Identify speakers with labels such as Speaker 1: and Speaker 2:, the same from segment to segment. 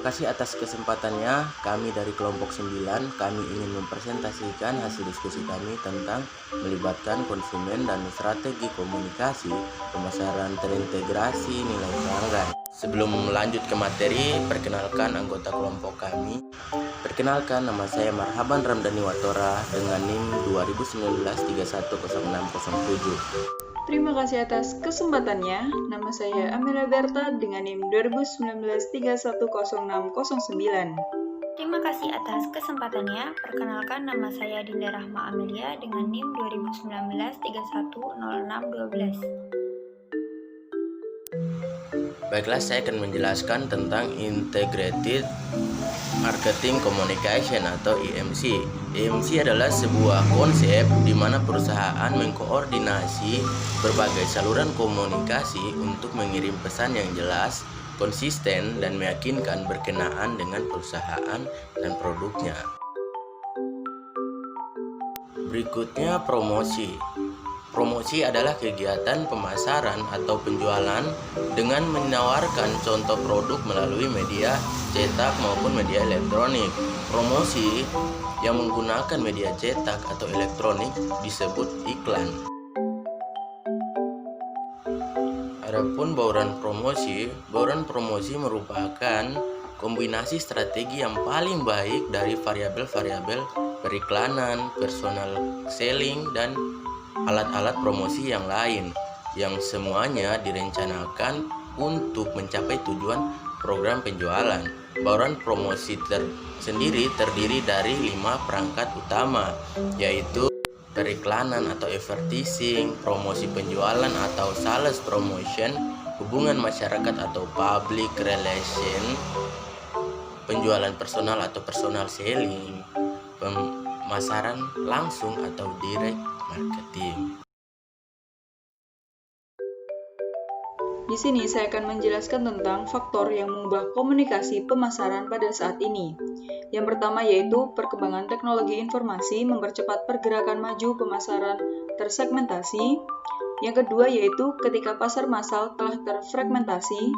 Speaker 1: kasih atas kesempatannya. Kami dari kelompok 9, kami ingin mempresentasikan hasil diskusi kami tentang melibatkan konsumen dan strategi komunikasi pemasaran terintegrasi nilai pelanggan. Sebelum lanjut ke materi, perkenalkan anggota kelompok kami. Perkenalkan, nama saya Marhaban Ramdhani Watora dengan NIM 2019-310607.
Speaker 2: Terima kasih atas kesempatannya. Nama saya Amelia Berta dengan NIM 2019-310609.
Speaker 3: Terima kasih atas kesempatannya. Perkenalkan, nama saya Dinda Rahma Amelia dengan NIM 2019-310612.
Speaker 1: Baiklah, saya akan menjelaskan tentang Integrated Marketing Communication atau IMC. IMC adalah sebuah konsep di mana perusahaan mengkoordinasi berbagai saluran komunikasi untuk mengirim pesan yang jelas, konsisten, dan meyakinkan berkenaan dengan perusahaan dan produknya. Berikutnya, promosi. Promosi adalah kegiatan pemasaran atau penjualan dengan menawarkan contoh produk melalui media cetak maupun media elektronik. Promosi yang menggunakan media cetak atau elektronik disebut iklan. Adapun bauran promosi merupakan kombinasi strategi yang paling baik dari variabel-variabel periklanan, personal selling, dan alat-alat promosi yang lain, yang semuanya direncanakan untuk mencapai tujuan program penjualan. Bauran promosi sendiri terdiri dari 5 perangkat utama, yaitu periklanan atau advertising, promosi penjualan atau sales promotion, hubungan masyarakat atau public relation, penjualan personal atau personal selling, pemasaran langsung atau direct marketing.
Speaker 2: Di sini saya akan menjelaskan tentang faktor yang mengubah komunikasi pemasaran pada saat ini. Yang pertama yaitu perkembangan teknologi informasi mempercepat pergerakan maju pemasaran tersegmentasi. Yang kedua yaitu ketika pasar massal telah terfragmentasi,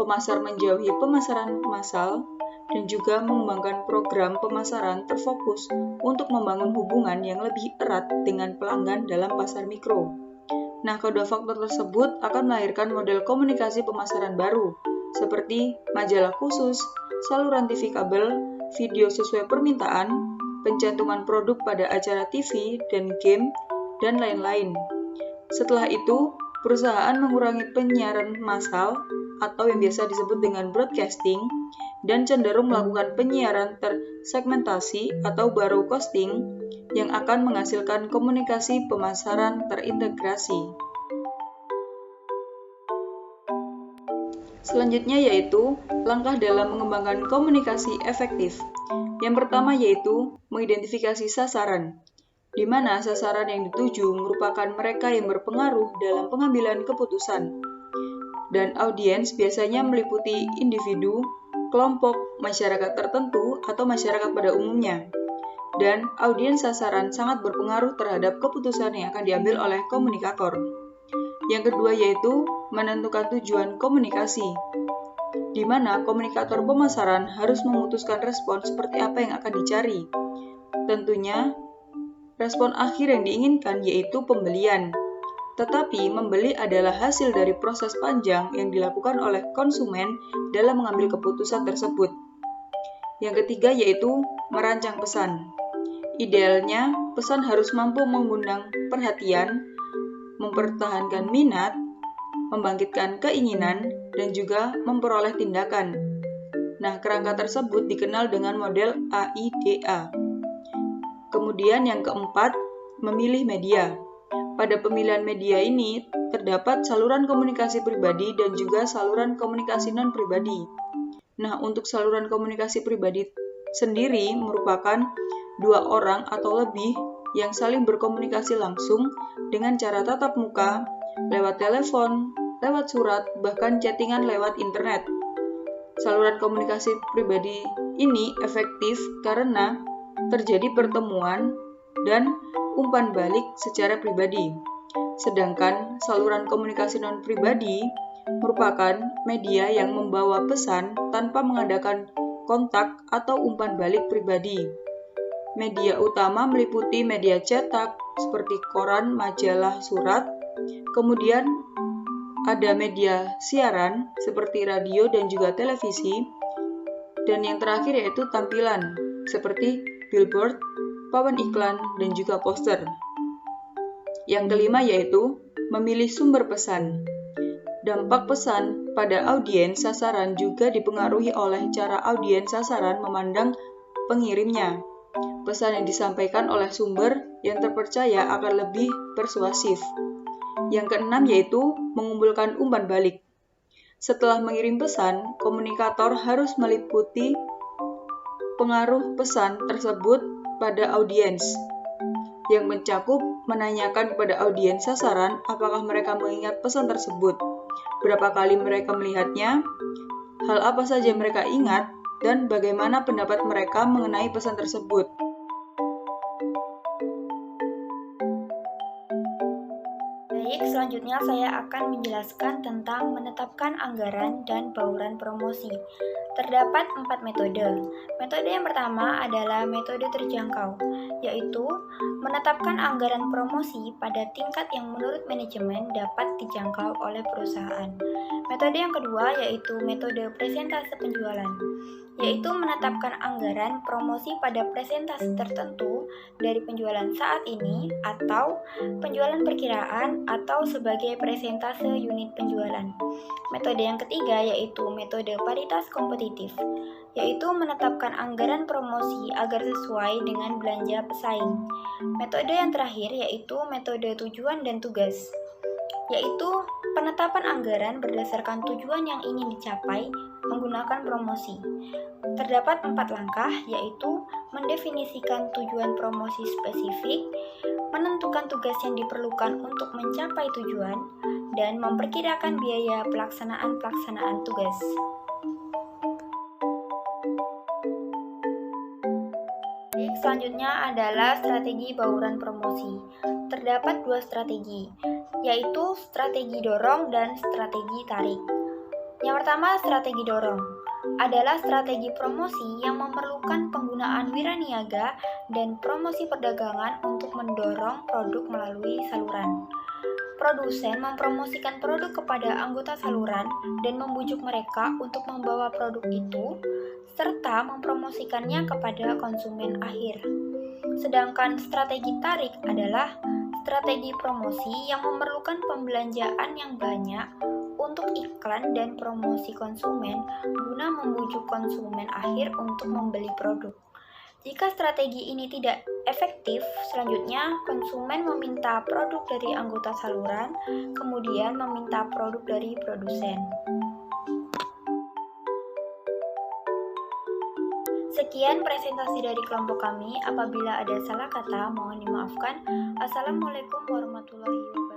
Speaker 2: pemasar menjauhi pemasaran massal, dan juga mengembangkan program pemasaran terfokus untuk membangun hubungan yang lebih erat dengan pelanggan dalam pasar mikro. Nah, kedua faktor tersebut akan melahirkan model komunikasi pemasaran baru, seperti majalah khusus, saluran TV kabel, video sesuai permintaan, pencantuman produk pada acara TV dan game, dan lain-lain. Setelah itu, perusahaan mengurangi penyiaran massal atau yang biasa disebut dengan broadcasting, dan cenderung melakukan penyiaran tersegmentasi atau broadcasting yang akan menghasilkan komunikasi pemasaran terintegrasi. Selanjutnya yaitu langkah dalam mengembangkan komunikasi efektif. Yang pertama yaitu mengidentifikasi sasaran, di mana sasaran yang dituju merupakan mereka yang berpengaruh dalam pengambilan keputusan. Dan audiens biasanya meliputi individu, kelompok, masyarakat tertentu, atau masyarakat pada umumnya. Dan audiens sasaran sangat berpengaruh terhadap keputusan yang akan diambil oleh komunikator. Yang kedua yaitu menentukan tujuan komunikasi, di mana komunikator pemasaran harus memutuskan respon seperti apa yang akan dicari. Tentunya, respon akhir yang diinginkan yaitu pembelian. Tetapi membeli adalah hasil dari proses panjang yang dilakukan oleh konsumen dalam mengambil keputusan tersebut. Yang ketiga yaitu merancang pesan. Idealnya, pesan harus mampu mengundang perhatian, mempertahankan minat, membangkitkan keinginan, dan juga memperoleh tindakan. Nah, kerangka tersebut dikenal dengan model AIDA. Kemudian yang keempat, memilih media. Pada pemilihan media ini, terdapat saluran komunikasi pribadi dan juga saluran komunikasi non-pribadi. Nah, untuk saluran komunikasi pribadi sendiri merupakan 2 orang atau lebih yang saling berkomunikasi langsung dengan cara tatap muka, lewat telepon, lewat surat, bahkan chattingan lewat internet. Saluran komunikasi pribadi ini efektif karena terjadi pertemuan dan umpan balik secara pribadi. Sedangkan saluran komunikasi non-pribadi merupakan media yang membawa pesan tanpa mengadakan kontak atau umpan balik pribadi. Media utama meliputi media cetak seperti koran, majalah, surat. Kemudian ada media siaran seperti radio dan juga televisi. Dan yang terakhir yaitu tampilan seperti billboard, papan iklan, dan juga poster. Yang kelima yaitu memilih sumber pesan. Dampak pesan pada audiens sasaran juga dipengaruhi oleh cara audiens sasaran memandang pengirimnya. Pesan yang disampaikan oleh sumber yang terpercaya akan lebih persuasif. Yang keenam yaitu mengumpulkan umpan balik. Setelah mengirim pesan, komunikator harus meliputi pengaruh pesan tersebut pada audiens, yang mencakup menanyakan kepada audiens sasaran apakah mereka mengingat pesan tersebut, berapa kali mereka melihatnya, hal apa saja mereka ingat, dan bagaimana pendapat mereka mengenai pesan tersebut.
Speaker 3: Baik, selanjutnya saya akan menjelaskan tentang menetapkan anggaran dan bauran promosi. Terdapat 4 metode. Metode yang pertama adalah metode terjangkau, yaitu menetapkan anggaran promosi pada tingkat yang menurut manajemen dapat dijangkau oleh perusahaan. Metode yang kedua yaitu metode presentase penjualan, yaitu menetapkan anggaran promosi pada presentasi tertentu dari penjualan saat ini atau penjualan perkiraan atau sebagai presentase unit penjualan. Metode yang ketiga yaitu metode paritas kompetitif, yaitu menetapkan anggaran promosi agar sesuai dengan belanja pesaing. Metode yang terakhir yaitu metode tujuan dan tugas, yaitu penetapan anggaran berdasarkan tujuan yang ingin dicapai menggunakan promosi. Terdapat 4 langkah, yaitu mendefinisikan tujuan promosi spesifik, menentukan tugas yang diperlukan untuk mencapai tujuan, dan memperkirakan biaya pelaksanaan tugas. Selanjutnya adalah strategi bauran promosi. Terdapat 2 strategi, yaitu strategi dorong dan strategi tarik. Yang pertama, strategi dorong adalah strategi promosi yang memerlukan penggunaan wiraniaga dan promosi perdagangan untuk mendorong produk melalui saluran. Produsen mempromosikan produk kepada anggota saluran dan membujuk mereka untuk membawa produk itu, serta mempromosikannya kepada konsumen akhir. Sedangkan strategi tarik adalah strategi promosi yang memerlukan pembelanjaan yang banyak untuk iklan dan promosi konsumen guna membujuk konsumen akhir untuk membeli produk. Jika strategi ini tidak efektif, selanjutnya konsumen meminta produk dari anggota saluran, kemudian meminta produk dari produsen. Sekian presentasi dari kelompok kami. Apabila ada salah kata, mohon dimaafkan. Assalamualaikum warahmatullahi wabarakatuh.